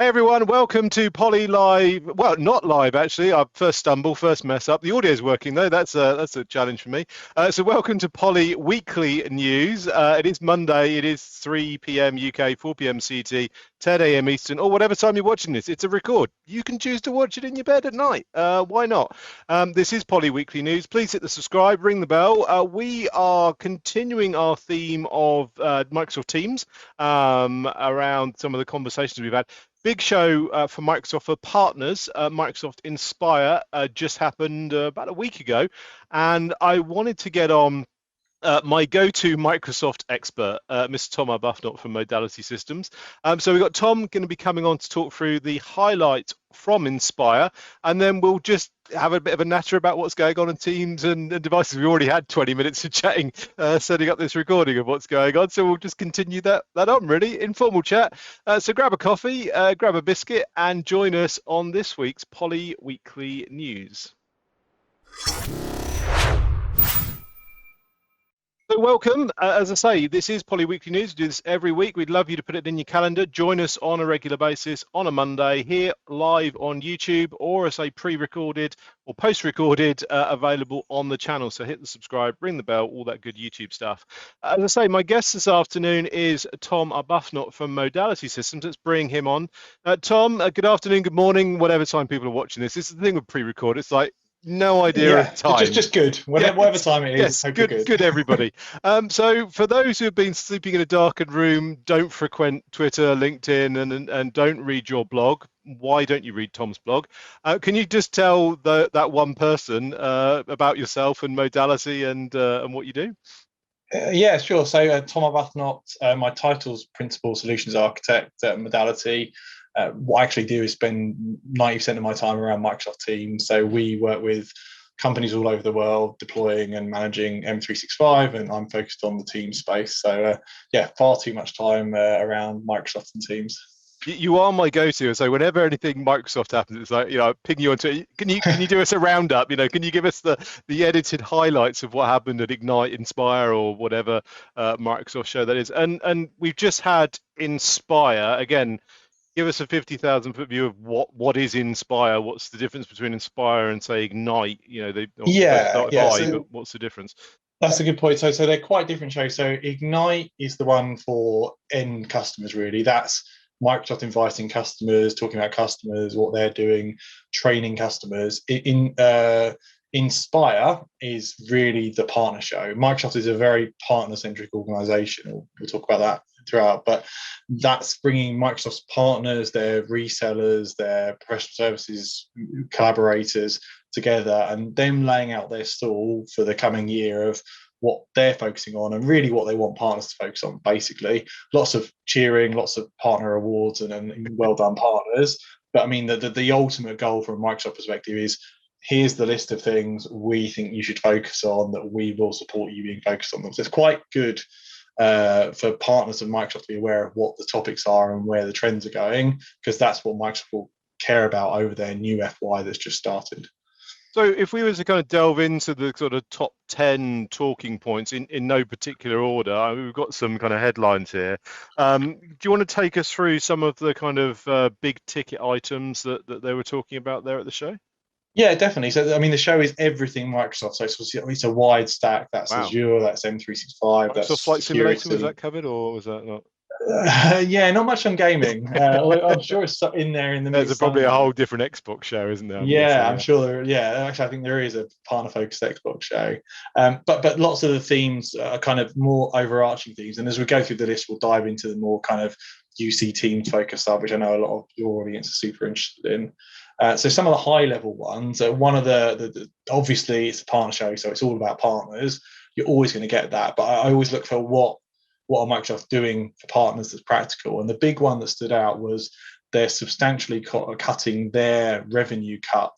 Hey everyone, welcome to Poly Live. Well, not live actually. I first stumble, first mess up. The audio is working though. That's a challenge for me. So welcome to Poly Weekly News. It is Monday. It is 3 p.m. UK, 4 p.m. CT, 10 a.m. Eastern, or whatever time you're watching this. It's a record. You can choose to watch it in your bed at night. Why not? This is Poly Weekly News. Please hit the subscribe, ring the bell. We are continuing our theme of Microsoft Teams around some of the conversations we've had. Big show for Microsoft for partners. Microsoft Inspire just happened about a week ago, and I wanted to get on my go-to Microsoft expert, Mr. Tom Arbuthnot from Modality Systems. So we've got Tom going to be coming on to talk through the highlight from Inspire, and then we'll just have a bit of a natter about what's going on in Teams and devices. We already had 20 minutes of chatting, setting up this recording of what's going on, so we'll just continue that on, really. Informal chat. So grab a coffee, grab a biscuit, and join us on this week's Poly Weekly News. So welcome. As I say, this is Poly Weekly News. We do this every week. We'd love you to put it in your calendar. Join us on a regular basis on a Monday here live on YouTube, or as I pre-recorded or post-recorded, available on the channel. So hit the subscribe, ring the bell, all that good YouTube stuff. As I say, my guest this afternoon is Tom Arbuthnot from Modality Systems. Let's bring him on. Tom, good afternoon, good morning, whatever time people are watching this. This is the thing with pre-record. It's like no idea of time. Just good. Whatever time it is, yes, hope good, you're good, everybody. So for those who have been sleeping in a darkened room, don't frequent Twitter, LinkedIn, and don't read your blog. Why don't you read Tom's blog? Can you just tell that one person about yourself and Modality and what you do? Yeah, sure. So Tom Arbuthnot, my title's Principal Solutions Architect at Modality. What I actually do is spend 90% of my time around Microsoft Teams. So we work with companies all over the world deploying and managing M365, and I'm focused on the team space. So yeah, far too much time around Microsoft and Teams. You are my go-to. So whenever anything Microsoft happens, it's like, I ping you onto. Can you do us a roundup? Can you give us the edited highlights of what happened at Ignite, Inspire, or whatever Microsoft show that is? And we've just had Inspire again. Give us a 50,000-foot view of what is Inspire. What's the difference between Inspire and say Ignite? They obviously both start with I, So but what's the difference? that's a good point. So they're quite different shows. So Ignite is the one for end customers, really. That's Microsoft inviting customers, talking about customers, what they're doing, training customers. Inspire is really the partner show. Microsoft is a very partner-centric organization. We'll talk about that throughout, but that's bringing Microsoft's partners, their resellers, their professional services collaborators together, and them laying out their stall for the coming year of what they're focusing on and really what they want partners to focus on. Basically, lots of cheering, lots of partner awards, and well done partners. But I mean, the ultimate goal from a Microsoft perspective is, here's the list of things we think you should focus on, that we will support you being focused on them. So it's quite good for partners of Microsoft to be aware of what the topics are and where the trends are going, because that's what Microsoft will care about over their new FY that's just started. So if we were to kind of delve into the sort of top 10 talking points in no particular order, we've got some kind of headlines here. Do you want to take us through some of the kind of big ticket items that they were talking about there at the show? Yeah, definitely. So, I mean, the show is everything Microsoft. So it's a wide stack. That's Wow. Azure, that's M365, Microsoft that's Flight security. Simulator, was that covered or was that not? Yeah, not much on gaming. I'm sure it's in there in the mix. There's probably a whole different Xbox show, isn't there? I'm sure. Yeah, actually, I think there is a partner-focused Xbox show. But lots of the themes are kind of more overarching themes. And as we go through the list, we'll dive into the more kind of UC team-focused stuff, which I know a lot of your audience are super interested in. So some of the high-level ones, one of the obviously it's a partner show, so it's all about partners. You're always going to get that, but I always look for what are Microsoft doing for partners that's practical. And the big one that stood out was they're substantially cutting their revenue cut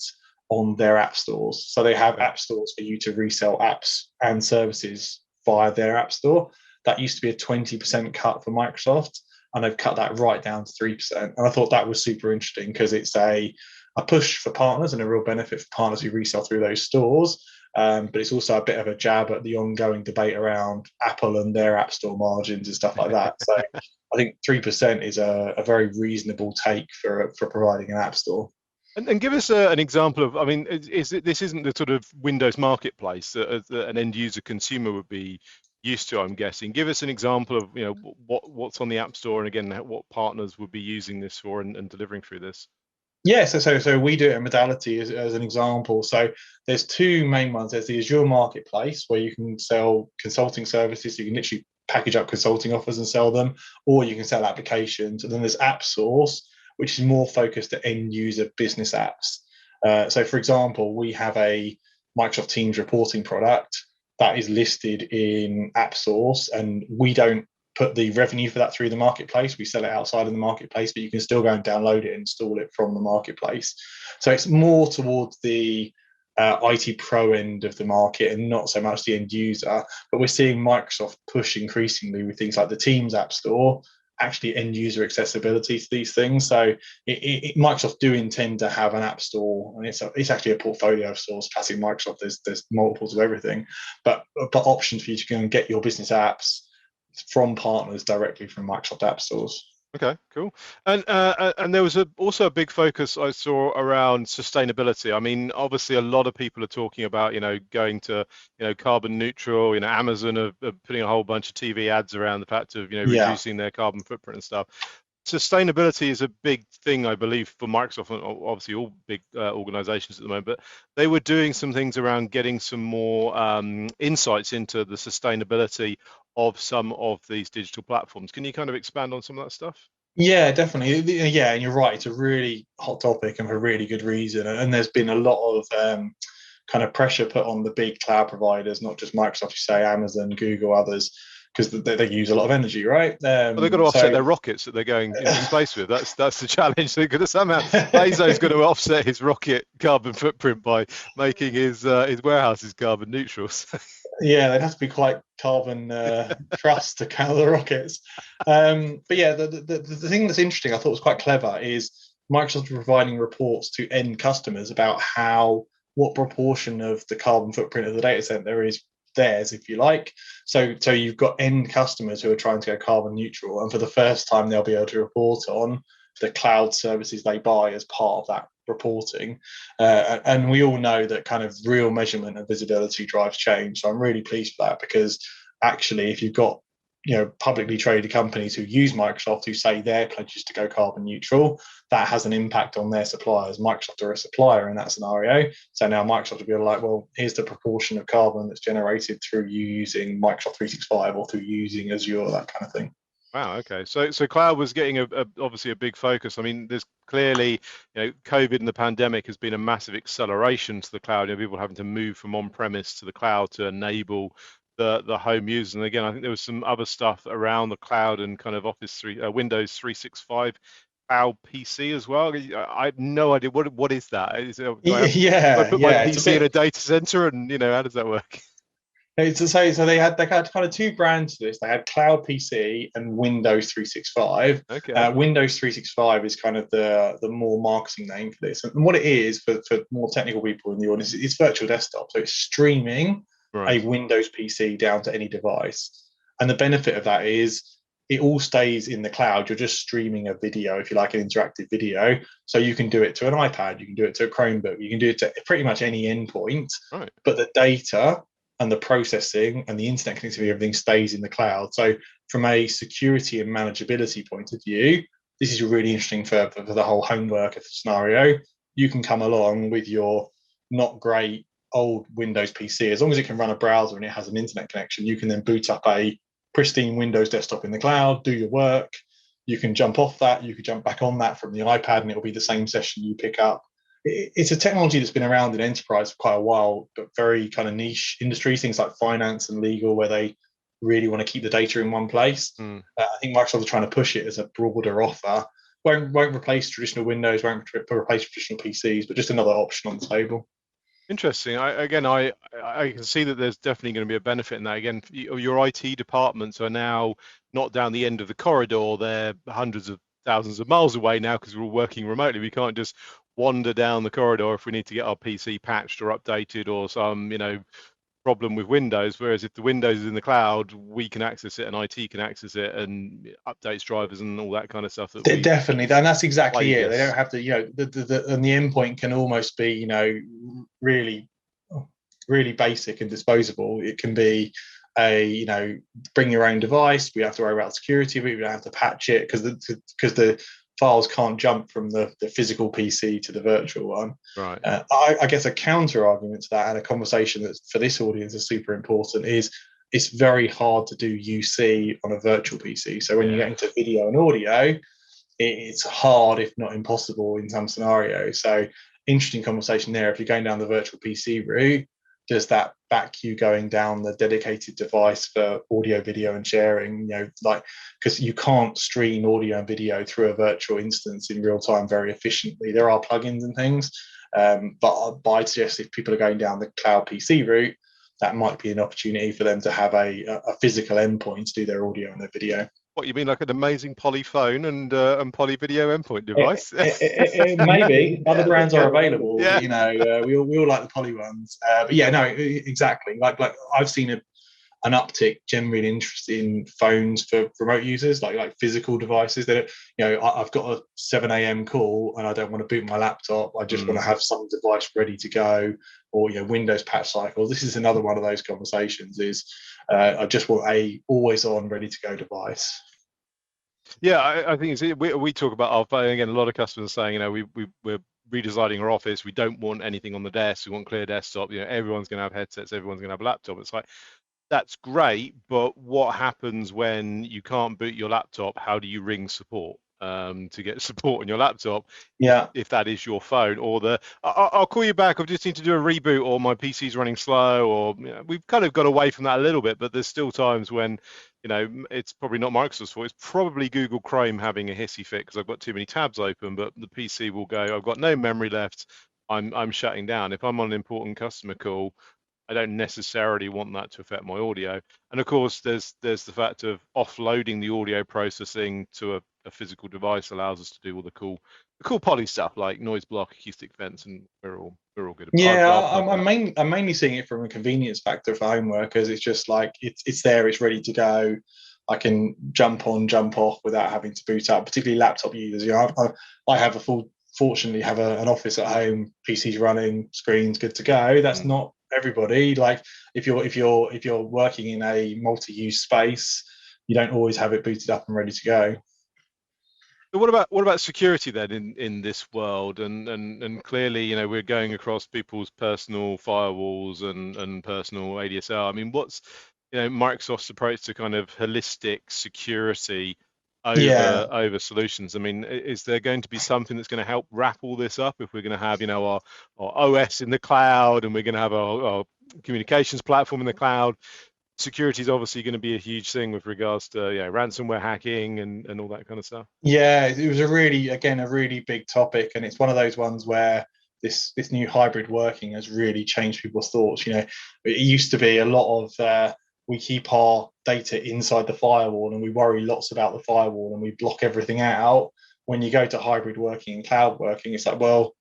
on their app stores. So they have app stores for you to resell apps and services via their app store. That used to be a 20% cut for Microsoft, and they've cut that right down to 3%. And I thought that was super interesting because it's a push for partners and a real benefit for partners who resell through those stores. But it's also a bit of a jab at the ongoing debate around Apple and their app store margins and stuff like that. So I think 3% is a very reasonable take for providing an app store. And give us an example of, I mean, this isn't the sort of Windows marketplace that an end user consumer would be used to, I'm guessing. Give us an example of, what's on the App Store, and again, what partners would be using this for and delivering through this. Yeah, so we do it in Modality as an example. So there's two main ones. There's the Azure Marketplace, where you can sell consulting services. So you can literally package up consulting offers and sell them, or you can sell applications. And then there's AppSource, which is more focused at end user business apps. So for example, we have a Microsoft Teams reporting product that is listed in AppSource, and we don't put the revenue for that through the marketplace. We sell it outside of the marketplace, but you can still go and download it and install it from the marketplace. So it's more towards the IT pro end of the market and not so much the end user. But we're seeing Microsoft push increasingly with things like the Teams App Store, actually end user accessibility to these things. So Microsoft do intend to have an app store, and it's actually a portfolio of stores. Classic Microsoft, there's multiples of everything, but options for you to go and get your business apps from partners directly from Microsoft app stores. Okay, cool. And there was also a big focus I saw around sustainability. I mean, obviously, a lot of people are talking about, going to, carbon neutral. Amazon are putting a whole bunch of TV ads around the fact of, Yeah. reducing their carbon footprint and stuff. Sustainability is a big thing, I believe, for Microsoft, and obviously all big organizations at the moment, but they were doing some things around getting some more insights into the sustainability of some of these digital platforms. Can you kind of expand on some of that stuff? Yeah, definitely. Yeah, and you're right. It's a really hot topic and for a really good reason. And there's been a lot of kind of pressure put on the big cloud providers, not just Microsoft, you say Amazon, Google, others, because they use a lot of energy, right? Well, they've got to offset their rockets that they're going into space with. That's the challenge. They're going to somehow, Bezos going to offset his rocket carbon footprint by making his warehouses carbon neutral. Yeah, they'd have to be quite carbon thrust to count the rockets. But yeah, the thing that's interesting, I thought was quite clever, is Microsoft providing reports to end customers about what proportion of the carbon footprint of the data center is theirs, if you like. So you've got end customers who are trying to go carbon neutral, and for the first time they'll be able to report on the cloud services they buy as part of that reporting. And we all know that kind of real measurement and visibility drives change. So I'm really pleased for that, because actually, if you've got publicly traded companies who use Microsoft who say their pledge is to go carbon neutral, that has an impact on their suppliers. Microsoft are a supplier in that scenario. So now Microsoft will be like, well, here's the proportion of carbon that's generated through you using Microsoft 365 or through using Azure, that kind of thing. Wow. Okay. So cloud was getting obviously a big focus. I mean, there's clearly, COVID and the pandemic has been a massive acceleration to the cloud. People having to move from on-premise to the cloud to enable the home users. And again, I think there was some other stuff around the cloud and kind of Windows 365 cloud PC as well. I have no idea what is that. Do I put my PC in a data center, and how does that work? So they had kind of two brands to this. They had Cloud PC and Windows 365. Okay. Windows 365 is kind of the more marketing name for this. And what it is for more technical people in the audience, it's virtual desktop. So it's streaming a Windows PC down to any device. And the benefit of that is it all stays in the cloud. You're just streaming a video, if you like, an interactive video. So you can do it to an iPad, you can do it to a Chromebook, you can do it to pretty much any endpoint. Right. But the data and the processing and the internet connectivity, everything stays in the cloud. So from a security and manageability point of view, this is really interesting for the whole homework scenario. You can come along with your not great old Windows PC. As long as it can run a browser and it has an internet connection, you can then boot up a pristine Windows desktop in the cloud, do your work. You can jump off that, you can jump back on that from the iPad, and it'll be the same session you pick up. It's a technology that's been around in enterprise for quite a while, but very kind of niche industries, things like finance and legal, where they really want to keep the data in one place. I think Microsoft is trying to push it as a broader offer. Won't replace traditional Windows, won't replace traditional PCs, but just another option on the table. Interesting. I can see that there's definitely going to be a benefit in that. Again, your IT departments are now not down the end of the corridor. They're hundreds of thousands of miles away now, because we're all working remotely. We can't just wander down the corridor if we need to get our PC patched or updated, or some, problem with Windows, whereas if the Windows is in the cloud, we can access it and IT can access it and updates drivers and all that kind of stuff that we Definitely, and that's exactly it. They plagueis. don't have to, and the endpoint can almost be, really, really basic and disposable. It can be bring your own device. We have to worry about security, but we don't have to patch it because the files can't jump from the physical PC to the virtual one. Right. I guess a counter argument to that, and a conversation that for this audience is super important, is it's very hard to do UC on a virtual PC. So when you get into video and audio, it's hard, if not impossible, in some scenarios. So interesting conversation there. If you're going down the virtual PC route, does that back you going down the dedicated device for audio, video, and sharing? Because you can't stream audio and video through a virtual instance in real time very efficiently. There are plugins and things, but I'd suggest if people are going down the cloud PC route, that might be an opportunity for them to have a physical endpoint to do their audio and their video. What you mean, like an amazing Poly phone and Poly video endpoint device? Maybe other brands are available. Yeah. But, we all like the Poly ones. But yeah, no, exactly. Like I've seen an uptick generally in interest in phones for remote users, like physical devices. That I've got a 7 a.m. call and I don't want to boot my laptop. I just want to have some device ready to go, or Windows patch cycles. This is another one of those conversations. Is I just want a always on, ready to go device. Yeah, I think we talk about our phone again. A lot of customers saying, we're redesigning our office. We don't want anything on the desk. We want clear desktop. Everyone's going to have headsets. Everyone's going to have a laptop. It's like, that's great, but what happens when you can't boot your laptop? How do you ring support to get support on your laptop? Yeah, if that is your phone, or I'll call you back. I just need to do a reboot, or my PC's running slow, or we've kind of got away from that a little bit. But there's still times when it's probably not Microsoft's fault. It's probably Google Chrome having a hissy fit because I've got too many tabs open. But the PC will go, I've got no memory left. I'm shutting down. If I'm on an important customer call, I don't necessarily want that to affect my audio. And of course, there's the fact of offloading the audio processing to a physical device allows us to do all the cool Poly stuff like noise block, acoustic fence, and we're all good. I'm mainly seeing it from a convenience factor for home workers. It's just like it's there, it's ready to go. I can jump on, jump off without having to boot up. Particularly laptop users. I have fortunately have an office at home, PC's running, screens good to go. That's not everybody. Like if you're working in a multi-use space, you don't always have it booted up and ready to go. So what about security then in this world? And clearly, we're going across people's personal firewalls and personal ADSL. I mean, what's Microsoft's approach to kind of holistic security over solutions? I mean, is there going to be something that's going to help wrap all this up if we're going to have our OS in the cloud, and we're going to have our communications platform in the cloud? Security is obviously going to be a huge thing with regards to ransomware hacking and all that kind of stuff. Yeah, it was a really big topic, and it's one of those ones where this new hybrid working has really changed people's thoughts. It used to be a lot of we keep our data inside the firewall and we worry lots about the firewall and we block everything out. When you go to hybrid working and cloud working, it's like, well,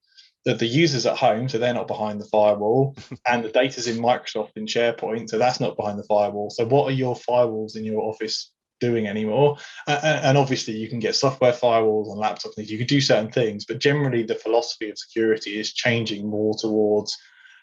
the users at home, so they're not behind the firewall, and the data's in Microsoft in SharePoint, so that's not behind the firewall. So what are your firewalls in your office doing anymore? And obviously you can get software firewalls on laptops, you can do certain things, but generally the philosophy of security is changing more towards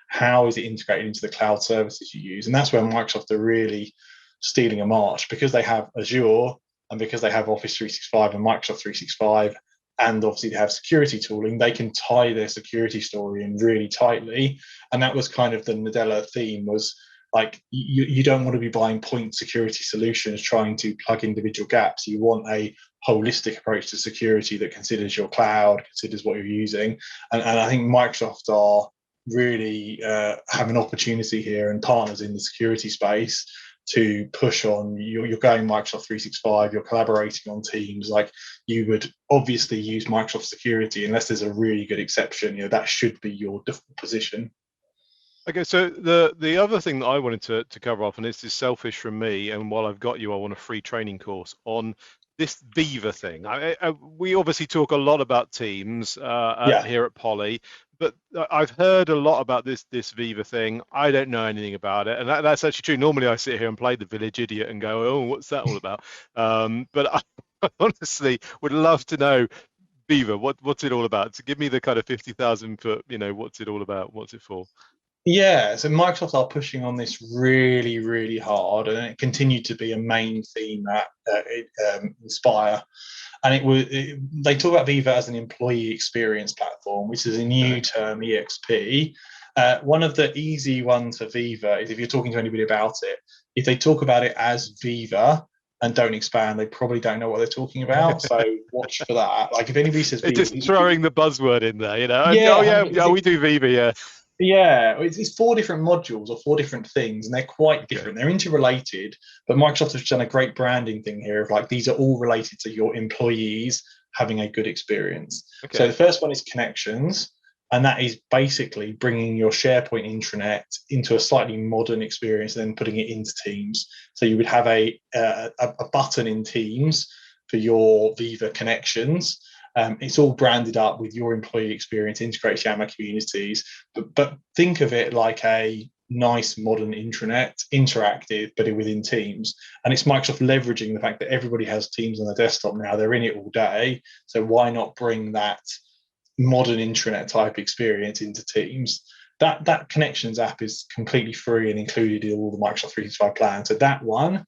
how is it integrated into the cloud services you use. And that's where Microsoft are really stealing a march, because they have Azure and because they have Office 365 and Microsoft 365, and obviously they have security tooling, they can tie their security story in really tightly. And that was kind of the Nadella theme, was like, you don't want to be buying point security solutions trying to plug individual gaps. You want a holistic approach to security that considers your cloud, considers what you're using. And I think Microsoft are really have an opportunity here, and partners in the security space, to push on. You're going Microsoft 365, you're collaborating on Teams. Like, you would obviously use Microsoft security unless there's a really good exception. That should be your default position. Okay, so the other thing that I wanted to cover off, and this is selfish from me, and while I've got you, I want a free training course on this Viva thing. We obviously talk a lot about Teams here at Poly, but I've heard a lot about this Viva thing. I don't know anything about it, and that's actually true. Normally, I sit here and play the village idiot and go, "Oh, what's that all about?" But I honestly would love to know Viva. What's it all about? To give me the kind of 50,000 foot. What's it all about? What's it for? Yeah, so Microsoft are pushing on this really, really hard, and it continued to be a main theme at Inspire. And they talk about Viva as an employee experience platform, which is a new term, EXP. One of the easy ones for Viva is if you're talking to anybody about it, if they talk about it as Viva and don't expand, they probably don't know what they're talking about. So watch for that. Like if anybody says It's Viva, just throwing the buzzword in there, Oh yeah, yeah, 100%. yeah, we do Viva, yeah. Yeah, it's four different modules or four different things, and they're quite different. They're interrelated, but Microsoft has done a great branding thing here of like these are all related to your employees having a good experience. So the first one is connections, and that is basically bringing your SharePoint intranet into a slightly modern experience and then putting it into Teams. So you would have a button in Teams for your Viva connections. It's all branded up with your employee experience, integrates Yammer communities, but think of it like a nice modern intranet, interactive, but within Teams. And it's Microsoft leveraging the fact that everybody has Teams on their desktop now, they're in it all day. So why not bring that modern intranet type experience into Teams? That Connections app is completely free and included in all the Microsoft 365 plans. So that one,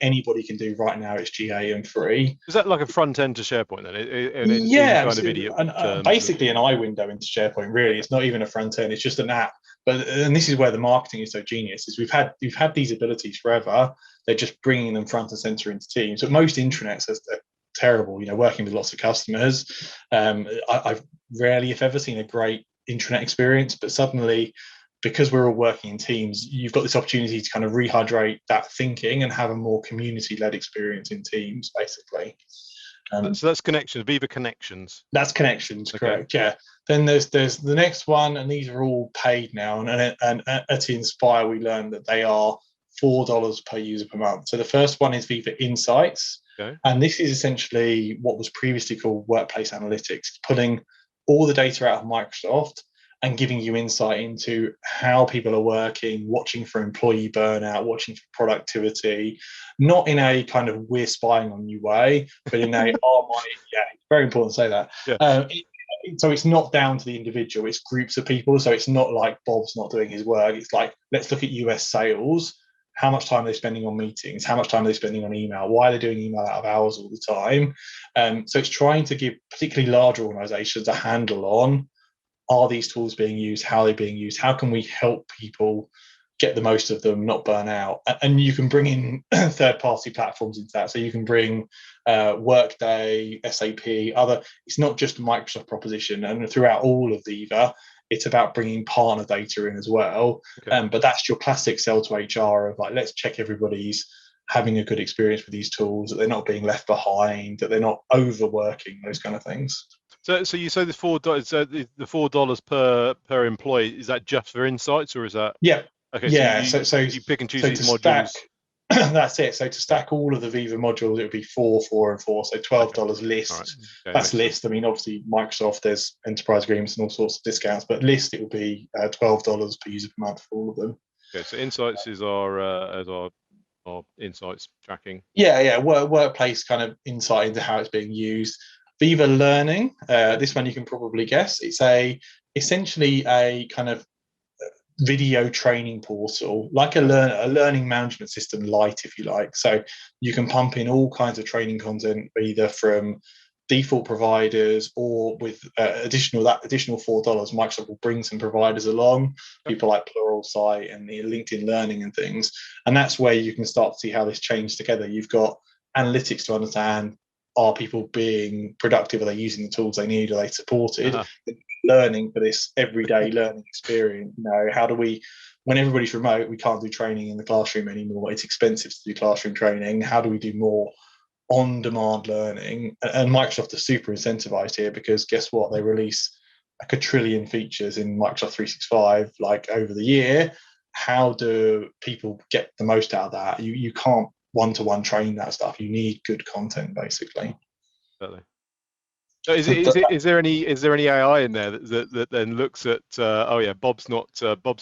anybody can do right now. It's GA and free. Is that like a front end to SharePoint then? In Yeah, kind of idiot terms. basically an iWindow into SharePoint. Really, it's not even a front end; it's just an app. And this is where the marketing is so genius: is we've had these abilities forever. They're just bringing them front and center into Teams. But most intranets are terrible. Working with lots of customers, I've rarely, if ever, seen a great intranet experience. But suddenly, because we're all working in teams, you've got this opportunity to kind of rehydrate that thinking and have a more community-led experience in Teams, basically. So that's connections, Viva Connections. That's connections, correct? Yeah. Then there's the next one, and these are all paid now. And at Inspire, we learned that they are $4 per user per month. So the first one is Viva Insights, and this is essentially what was previously called Workplace Analytics, pulling all the data out of Microsoft and giving you insight into how people are working, watching for employee burnout, watching for productivity, not in a kind of we're spying on you way, but in a, it's very important to say that. Yeah. So it's not down to the individual, it's groups of people. So it's not like Bob's not doing his work. It's like, let's look at US sales. How much time are they spending on meetings? How much time are they spending on email? Why are they doing email out of hours all the time? So it's trying to give particularly large organizations a handle on, are these tools being used? How are they being used? How can we help people get the most of them, not burn out? And you can bring in third-party platforms into that. So you can bring Workday, SAP, other. It's not just a Microsoft proposition. And throughout all of Viva, it's about bringing partner data in as well. But that's your classic sell to HR of like, let's check everybody's having a good experience with these tools, that they're not being left behind, that they're not overworking, those kind of things. So you say the $4, the $4 per employee, is that just for insights, or is that? Yeah. Okay. Yeah. So you pick and choose these modules. Stack, that's it. So to stack all of the Viva modules, it would be 4, 4, and 4. So $12 list. That's list. I mean, obviously Microsoft, there's enterprise agreements and all sorts of discounts, but list it will be $12 per user per month for all of them. Okay. So insights is our insights tracking. Yeah. Workplace kind of insight into how it's being used. Viva Learning. This one you can probably guess. It's essentially a kind of video training portal, like a learning management system light, if you like. So you can pump in all kinds of training content, either from default providers or with additional $4, Microsoft will bring some providers along, people like Pluralsight and the LinkedIn Learning and things. And that's where you can start to see how this changes together. You've got analytics to understand, are people being productive? Are they using the tools they need? Are they supported? Learning for this everyday learning experience. How do we, when everybody's remote, we can't do training in the classroom anymore. It's expensive to do classroom training. How do we do more on-demand learning? And Microsoft are super incentivized here, because guess what? They release like a trillion features in Microsoft 365 like over the year. How do people get the most out of that? You can't one-to-one train that stuff. You need good content, basically. Certainly. Is there any AI in there that then looks at oh yeah, Bob's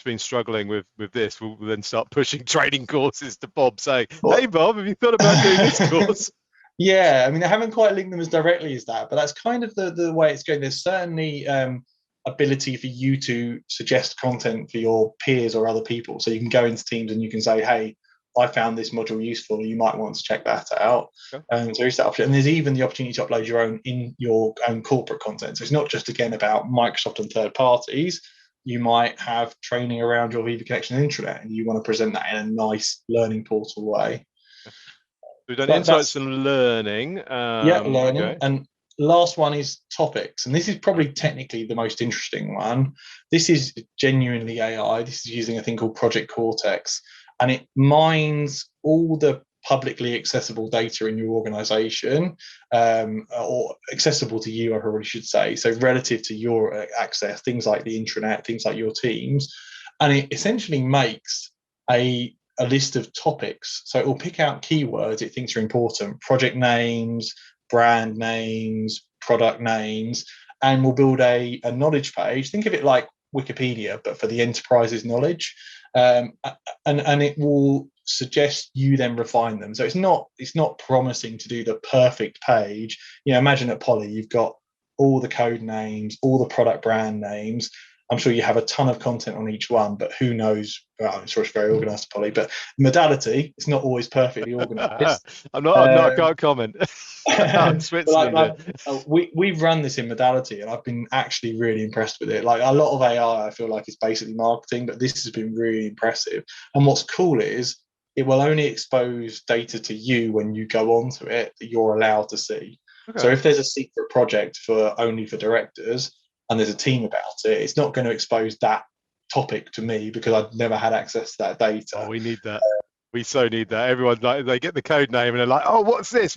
been struggling with this. We'll then start pushing training courses to Bob, saying, hey Bob, have you thought about doing this course? Yeah, I mean, I haven't quite linked them as directly as that, but that's kind of the way it's going. There's certainly ability for you to suggest content for your peers or other people. So you can go into Teams and you can say, hey, I found this module useful. You might want to check that out. Okay. So there's that option. And there's even the opportunity to upload your own corporate content. So it's not just, again, about Microsoft and third parties. You might have training around your Viva Connection intranet, and you want to present that in a nice learning portal way. We've done insights and learning. Learning. Okay. And last one is topics. And this is probably technically the most interesting one. This is genuinely AI. This is using a thing called Project Cortex. And it mines all the publicly accessible data in your organization, or accessible to you, I probably should say. So relative to your access, things like the intranet, things like your teams. And it essentially makes a list of topics. So it will pick out keywords it thinks are important, project names, brand names, product names, and we'll build a knowledge page. Think of it like Wikipedia, but for the enterprise's knowledge. And it will suggest you then refine them. So it's not promising to do the perfect page. Imagine at Poly, you've got all the code names, all the product brand names. I'm sure you have a ton of content on each one, but who knows? Well, I'm sure it's very organized, Polly, but modality, it's not always perfectly organized. I can't comment. I'm Switzerland. We've run this in modality, and I've been actually really impressed with it. Like, a lot of AI, I feel like, is basically marketing, but this has been really impressive. And what's cool is it will only expose data to you when you go onto it that you're allowed to see. Okay. So if there's a secret project only for directors, and there's a team about it, it's not going to expose that topic to me because I've never had access to that data. Oh, we need that. We so need that. Everyone, like, they get the code name and they're like, oh, what's this?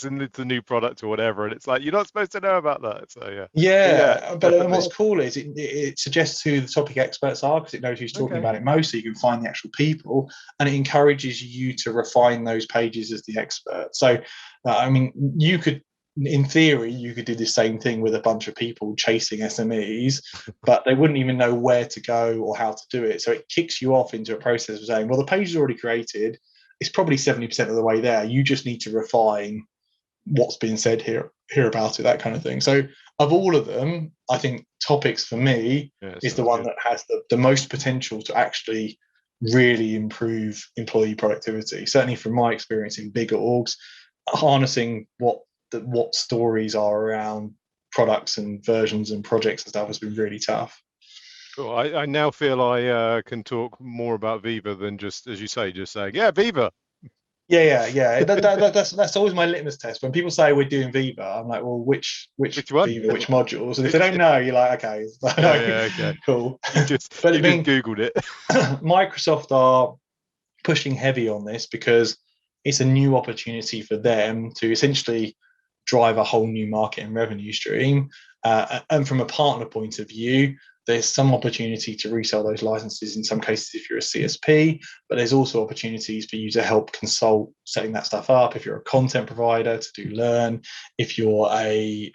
And it's a new product or whatever. And it's like, you're not supposed to know about that. So yeah. Yeah, but what's cool is it suggests who the topic experts are because it knows who's talking about it most, so you can find the actual people, and it encourages you to refine those pages as the expert. So, I mean, in theory, you could do the same thing with a bunch of people chasing SMEs, but they wouldn't even know where to go or how to do it. So it kicks you off into a process of saying, well, the page is already created. It's probably 70% of the way there. You just need to refine what's being said here about it, that kind of thing. So of all of them, I think topics for me is the one that has the most potential to actually really improve employee productivity. Certainly from my experience in bigger orgs, harnessing what stories are around products and versions and projects and stuff has been really tough. Cool. I now feel I can talk more about Viva than just, as you say, just saying, yeah, Viva. Yeah. That's always my litmus test. When people say we're doing Viva, I'm like, well, which one? Viva, which modules? And if they don't know, you're like, okay, okay, cool. You just Googled it. Microsoft are pushing heavy on this because it's a new opportunity for them to essentially drive a whole new market and revenue stream. And from a partner point of view, there's some opportunity to resell those licenses in some cases if you're a CSP, but there's also opportunities for you to help consult setting that stuff up. If you're a content provider, to do Learn. If you're a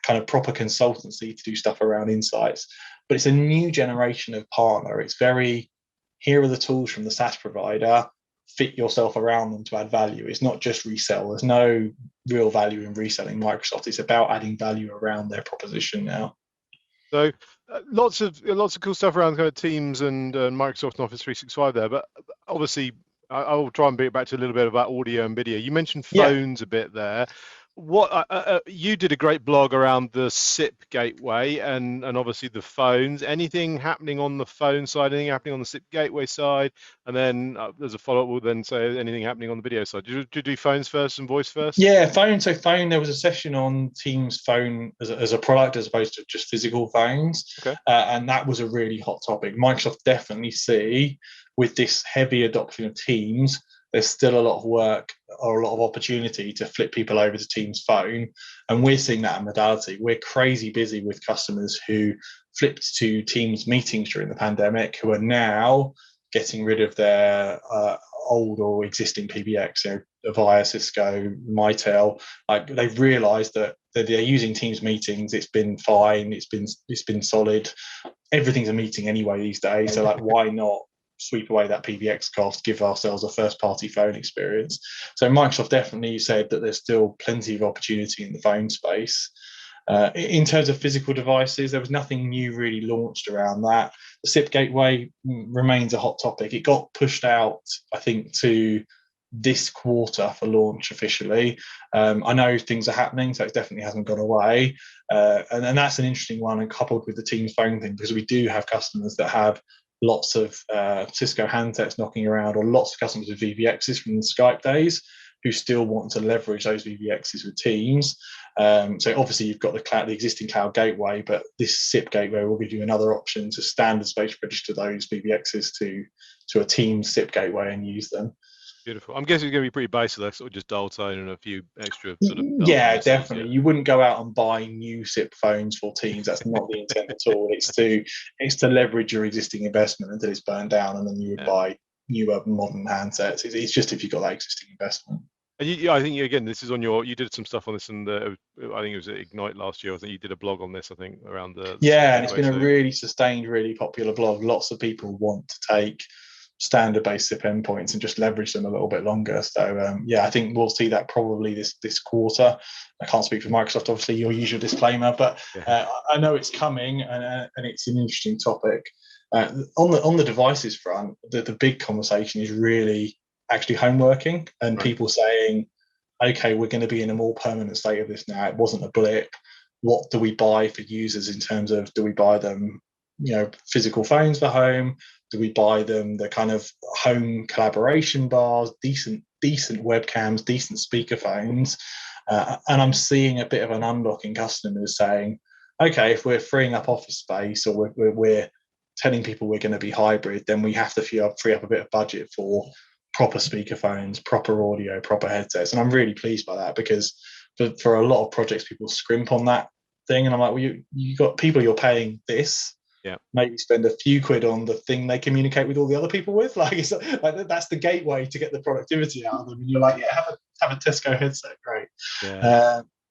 kind of proper consultancy, to do stuff around insights. But it's a new generation of partner. It's very, here are the tools from the SaaS provider, fit yourself around them to add value. It's not just resell. There's no real value in reselling Microsoft. It's about adding value around their proposition now. So lots of cool stuff around kind of Teams and Microsoft and Office 365 there. But obviously, I'll try and bring it back to a little bit about audio and video. You mentioned phones a bit there. What you did a great blog around the SIP gateway and obviously the phones. Anything happening on the phone side? Anything happening on the SIP gateway side? And then there's a follow-up. We'll then say anything happening on the video side. Did you do phones first and voice first? Yeah, phone. So phone. There was a session on Teams phone as a product as opposed to just physical phones. Okay. And that was a really hot topic. Microsoft definitely see with this heavy adoption of Teams, there's still a lot of work or a lot of opportunity to flip people over to Teams phone. And we're seeing that in modality. We're crazy busy with customers who flipped to Teams meetings during the pandemic, who are now getting rid of their old or existing PBX, Avaya, Cisco, Mitel, like they've realised that they're using Teams meetings. It's been fine. It's been solid. Everything's a meeting anyway these days. So like, why not sweep away that PBX cost, give ourselves a first-party phone experience? So Microsoft definitely said that there's still plenty of opportunity in the phone space. In terms of physical devices, there was nothing new really launched around that. The SIP gateway remains a hot topic. It got pushed out, I think, to this quarter for launch officially. I know things are happening, so it definitely hasn't gone away. And that's an interesting one, and coupled with the Teams phone thing, because we do have customers that have lots of Cisco handsets knocking around, or lots of customers with VVXs from the Skype days who still want to leverage those VVXs with Teams. So obviously you've got the existing cloud gateway, but this SIP gateway will give you another option to standard space register those VVXs to a Teams SIP gateway and use them. Beautiful. I'm guessing it's going to be pretty basic, like sort of just dial tone and a few extra sort of. Yeah, definitely. You wouldn't go out and buy new SIP phones for Teams. That's not the intent at all. It's to leverage your existing investment until it's burned down, and then you would buy newer modern handsets. It's just if you've got that existing investment. And I think again, this is on you did some stuff on this, and I think it was at Ignite last year. I think you did a blog on this. I think around the and it's been a really sustained, really popular blog. Lots of people want to take standard-based SIP endpoints and just leverage them a little bit longer. So I think we'll see that probably this quarter. I can't speak for Microsoft, obviously, your usual disclaimer, but I know it's coming, and it's an interesting topic. On the devices front, the big conversation is really actually home working, and people saying, okay, we're going to be in a more permanent state of this now. It wasn't a blip. What do we buy for users in terms of, do we buy them physical phones for home? Do we buy them the kind of home collaboration bars, decent webcams, decent speakerphones? And I'm seeing a bit of an unlock in customers saying, okay, if we're freeing up office space, or we're telling people we're going to be hybrid, then we have to free up a bit of budget for proper speakerphones, proper audio, proper headsets. And I'm really pleased by that, because for a lot of projects, people scrimp on that thing. And I'm like, well, you got people you're paying this. Maybe spend a few quid on the thing they communicate with all the other people with. Like, that's the gateway to get the productivity out of them. And you're like, have a Tesco headset, great.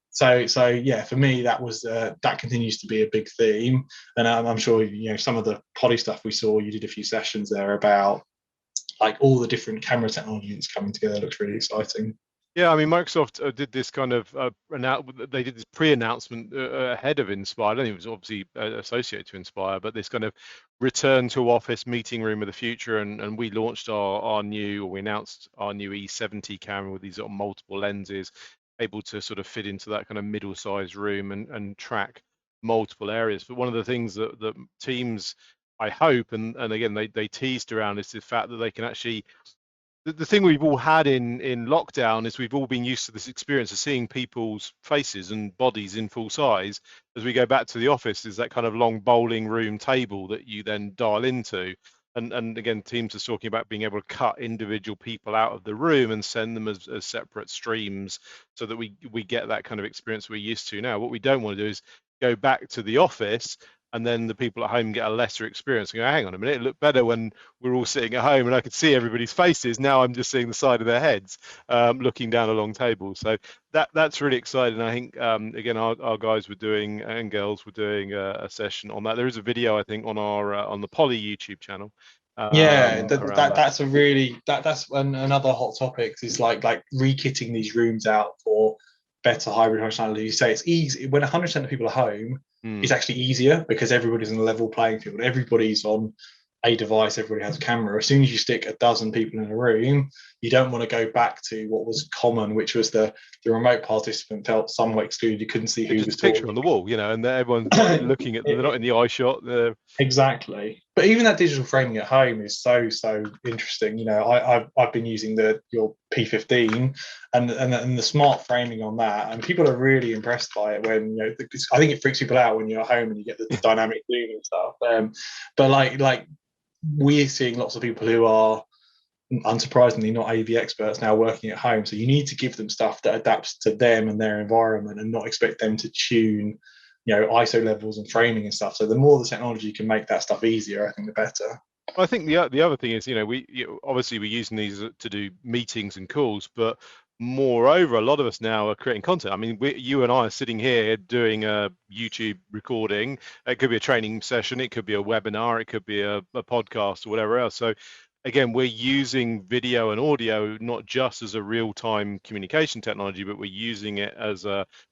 So for me, that continues to be a big theme. And I'm sure some of the Poly stuff we saw, you did a few sessions there about like all the different camera technology that's coming together. Looks really exciting. Yeah, I mean, Microsoft did this kind of they did this pre-announcement ahead of Inspire. I don't think it was obviously associated to Inspire, but this kind of return to office meeting room of the future, and we launched we announced our new E70 camera with these sort of multiple lenses, able to sort of fit into that kind of middle-sized room and track multiple areas. But one of the things that Teams, I hope, and again they teased around, is the fact that they can actually. The thing we've all had in lockdown is we've all been used to this experience of seeing people's faces and bodies in full size. As we go back to the office, is that kind of long bowling room table that you then dial into. And again, Teams is talking about being able to cut individual people out of the room and send them as separate streams, so that we get that kind of experience we're used to now. What we don't want to do is go back to the office and then the people at home get a lesser experience and go, hang on a minute, it looked better when we're all sitting at home and I could see everybody's faces. Now I'm just seeing the side of their heads looking down a long table. So that's really exciting. I think, again, our guys were doing, and girls were doing a session on that. There is a video, I think, on the Poly YouTube channel. That's another hot topic, is like re-kitting these rooms out for better hybrid functionality. You say it's easy when 100% of people are home. It's actually easier because everybody's on a level playing field. Everybody's on a device, everybody has a camera. As soon as you stick a dozen people in a room, you don't want to go back to what was common, which was the remote participant felt somewhat excluded. You couldn't see who was talking. Picture on the wall, and everyone's looking at them. They're not in the eye shot. Exactly. But even that digital framing at home is so interesting. I've been using your P15 and the smart framing on that, and people are really impressed by it. When I think it freaks people out when you're at home and you get the dynamic zoom and stuff. But like we're seeing lots of people who are unsurprisingly not AV experts now working at home. So you need to give them stuff that adapts to them and their environment, and not expect them to tune ISO levels and framing and stuff. So the more the technology can make that stuff easier, I think the better. I think the other thing is, obviously we're using these to do meetings and calls, but moreover, a lot of us now are creating content. I mean, you and I are sitting here doing a YouTube recording. It could be a training session, it could be a webinar, it could be a podcast or whatever else. So again, we're using video and audio not just as a real-time communication technology, but we're using it as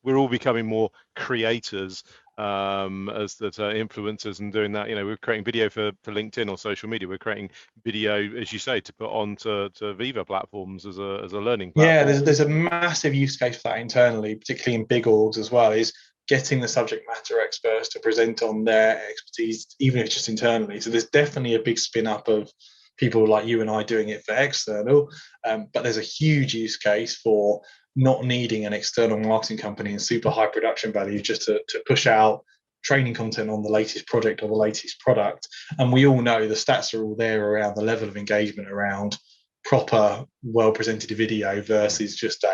we're all becoming more creators as that influencers and doing that. We're creating video for LinkedIn or social media. We're creating video, as you say, to put on to Viva platforms as a learning Yeah, platform. there's a massive use case for that internally, particularly in big orgs as well, is getting the subject matter experts to present on their expertise, even if it's just internally. So there's definitely a big spin up of people like you and I doing it for external, but there's a huge use case for not needing an external marketing company and super high production value just to push out training content on the latest project or the latest product. And we all know the stats are all there around the level of engagement around proper, well presented video versus just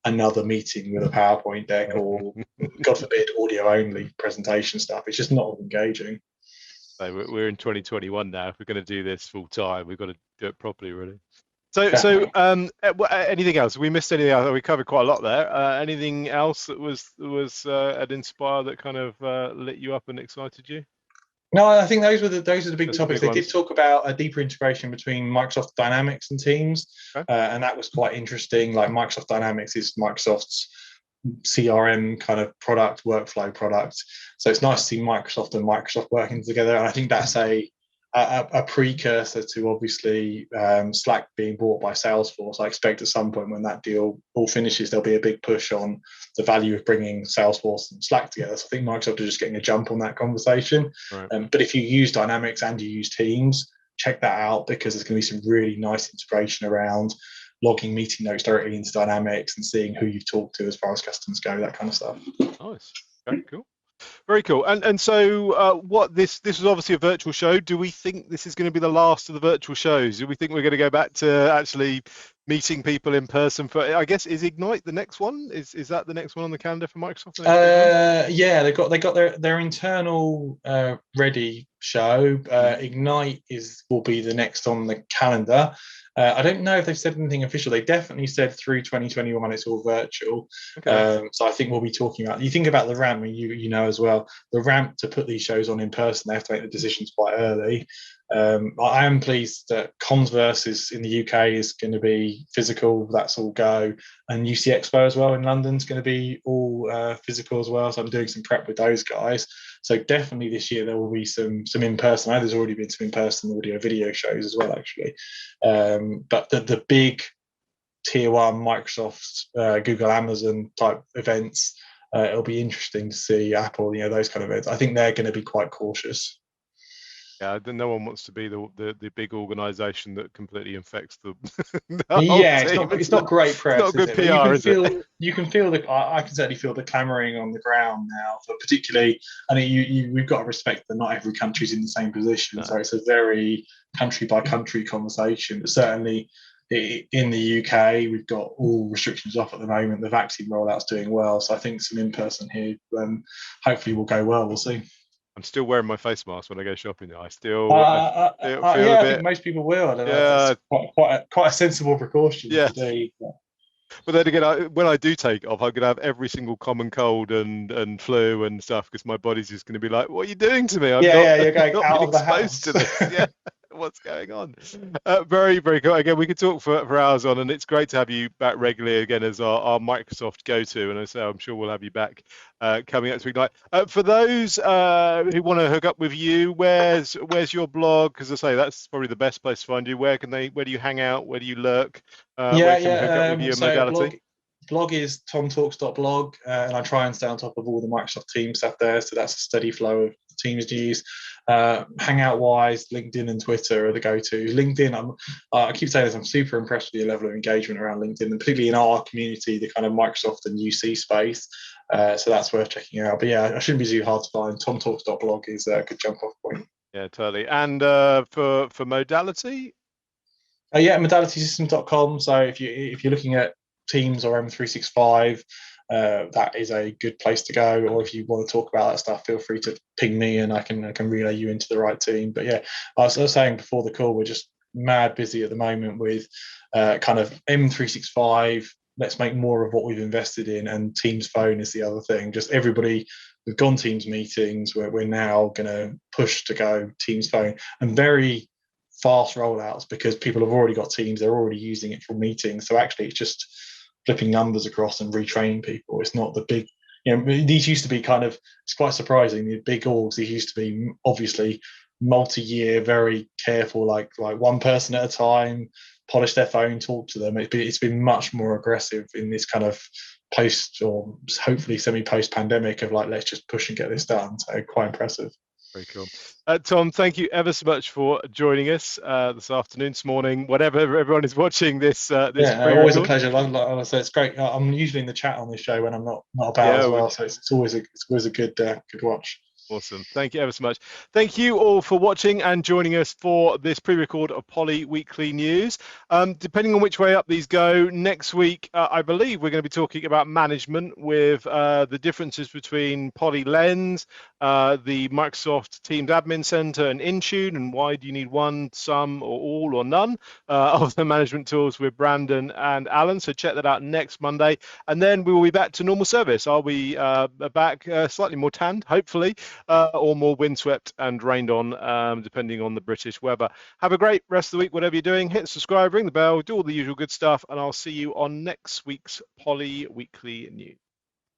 another meeting with a PowerPoint deck or, God forbid, audio only presentation stuff. It's just not engaging. So we're in 2021 now. If we're going to do this full time, we've got to do it properly, really. So anything else? We missed anything else? We covered quite a lot there. Anything else that was at Inspire that kind of lit you up and excited you? No, I think those are the big That's topics. the big They did talk about a deeper integration between Microsoft Dynamics and Teams, Okay. And that was quite interesting. Like Microsoft Dynamics is Microsoft's CRM kind of product, workflow product. So it's nice to see Microsoft and Microsoft working together. And I think that's a precursor to obviously Slack being bought by Salesforce. I expect at some point when that deal all finishes, there'll be a big push on the value of bringing Salesforce and Slack together. So I think Microsoft are just getting a jump on that conversation. Right. But if you use Dynamics and you use Teams, check that out because there's going to be some really nice integration around logging meeting notes directly into Dynamics and seeing who you've talked to as far as customers go, that kind of stuff. Nice. Okay, cool. Very cool. And so what this was obviously a virtual show. Do we think this is going to be the last of the virtual shows? Do we think we're going to go back to actually meeting people in person for, I guess, is Ignite the next one? Is that the next one on the calendar for Microsoft? Yeah, they got their internal ready show. Ignite will be the next on the calendar. I don't know if they've said anything official. They definitely said through 2021 it's all virtual. Okay. So I think we'll be talking about. You think about the ramp, and you know as well, the ramp to put these shows on in person. They have to make the decisions quite early. I am pleased that Converse is in the UK is going to be physical. That's all go, and UC Expo as well in London is going to be all physical as well. So I'm doing some prep with those guys. So definitely this year there will be some in person. I know there's already been some in person audio video shows as well, actually. But the big tier one Microsoft, Google, Amazon type events, it'll be interesting to see Apple. Those kind of events. I think they're going to be quite cautious. Yeah, no one wants to be the big organisation that completely infects the yeah, it's not great press. It's not good PR, is it? You can feel I can certainly feel the clamoring on the ground now. For particularly, I mean, we've got to respect that not every country's in the same position, no. So it's a very country by country conversation. But certainly in the UK, we've got all restrictions off at the moment. The vaccine rollout's doing well, so I think some in person here hopefully will go well. We'll see. I'm still wearing my face mask when I go shopping. I feel a bit... I think most people will. I don't know. It's quite a sensible precaution to do. But then again, when I do take it off, I'm going to have every single common cold and flu and stuff because my body's just going to be like, "What are you doing to me? You're going out of the house." To this. Yeah. What's going on? Very, very cool. Again, we could talk for hours on, and it's great to have you back regularly again as our Microsoft go-to. And I say, I'm sure we'll have you back coming up to Ignite. For those who want to hook up with you, where's your blog? Because I say that's probably the best place to find you. Where do you hang out? Where do you lurk? Where can hook up with you in modality? Blog is tomtalks.blog, and I try and stay on top of all the Microsoft Teams stuff there. So that's a steady flow of Teams news. Hangout-wise, LinkedIn and Twitter are the go-tos. LinkedIn, I keep saying this, I'm super impressed with the level of engagement around LinkedIn, and particularly in our community, the kind of Microsoft and UC space. So that's worth checking out. But yeah, I shouldn't be too hard to find. Tomtalks.blog is a good jump-off point. Yeah, totally. And for modality? Modalitysystems.com. So if you're looking at Teams or M365, that is a good place to go. Or if you want to talk about that stuff, feel free to ping me and I can relay you into the right team. But yeah, I was saying before the call, we're just mad busy at the moment with kind of M365. Let's make more of what we've invested in, and Teams Phone is the other thing. Just everybody, we've gone Teams meetings. We're now going to push to go Teams Phone, and very fast rollouts because people have already got Teams. They're already using it for meetings. So actually, it's just flipping numbers across and retraining people. It's not the big, these used to be kind of, it's quite surprising. The big orgs, these used to be obviously multi-year, very careful, like one person at a time, polish their phone, talk to them. It's been much more aggressive in this kind of post, or hopefully semi-post pandemic, of like, let's just push and get this done. So quite impressive. Very cool. Tom, thank you ever so much for joining us this afternoon, this morning, whatever everyone is watching this. Always a pleasure. Like I said, it's great. I'm usually in the chat on this show when I'm not about as well, so it's always a good watch. Awesome. Thank you ever so much. Thank you all for watching and joining us for this pre-record of Poly Weekly News. Depending on which way up these go, next week, I believe we're going to be talking about management with the differences between Poly Lens, the Microsoft Teams Admin Center, and Intune, and why do you need one, some, or all, or none of the management tools with Brandon and Alan. So check that out next Monday. And then we will be back to normal service. I'll be back slightly more tanned, hopefully, or more windswept and rained on, depending on the British weather. Have a great rest of the week, whatever you're doing. Hit subscribe, ring the bell, do all the usual good stuff, and I'll see you on next week's Poly Weekly News.